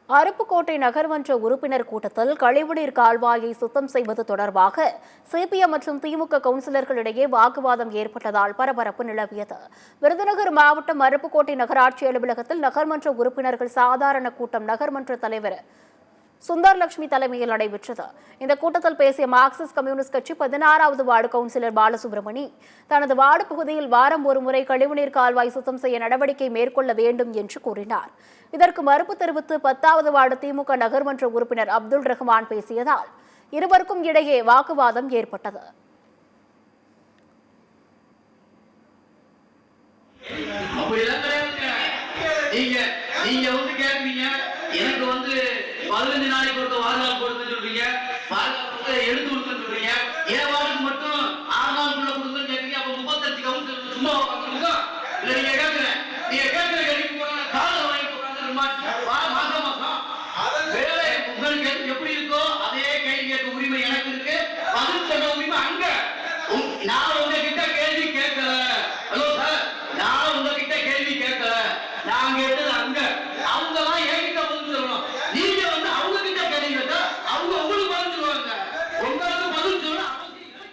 அருப்புக்கோட்டை நகர்மன்ற உறுப்பினர் கூட்டத்தில் கழிவுநீர் கால்வாயை சுத்தம் செய்வது தொடர்பாக சிபிஎம் மற்றும் திமுக கவுன்சிலர்களிடையே வாக்குவாதம் ஏற்பட்டதால் பரபரப்பு நிலவியது. விருதுநகர் மாவட்டம் அருப்புக்கோட்டை நகராட்சி அலுவலகத்தில் நகர்மன்ற உறுப்பினர்கள் சாதாரண கூட்டம் நகர்மன்ற தலைவர் சுந்தர்லட்சுமி தலைமையில் நடைபெற்றது. இந்த கூட்டத்தில் பேசிய மார்க்சிஸ்ட் கம்யூனிஸ்ட் கட்சி 16வது வார்டு கவுன்சிலர் பாலசுப்ரமணி தனது வார்டு பகுதியில் வாரம் ஒருமுறை கழிவுநீர் கால்வாய் சுத்தம் செய்ய நடவடிக்கை மேற்கொள்ள வேண்டும் என்று கூறினார். இதற்கு மறுப்பு தெரிவித்து 10வது வார்டு திமுக நகர்மன்ற உறுப்பினர் அப்துல் ரஹ்மான் பேசியதால் இருவருக்கும் இடையே வாக்குவாதம் ஏற்பட்டது. எனக்கு வந்து 15 நாளைக்கு ஒரு வாரம் கொடுத்து சொல்றீங்க, எடுத்து கொடுத்து சொல்றீங்க, ஏன் வாரத்துக்கு மட்டும் 6 நாளுக்குள்ள கொடுத்துன்னு கேட்பீங்க. அப்ப 35 கவுன்சிலர் சும்மா உட்காந்துருக்கா இல்ல? நீங்க கேட்கிற கேள்விக்கு போறாங்க, காலம் வாங்கி போறாங்க. மாசம் வேலை உங்களுக்கு எப்படி இருக்கோ அதே கேள்வி கேட்க உரிமை எனக்கு இருக்கு, பதில் சொல்ல உரிமை அங்க. நான்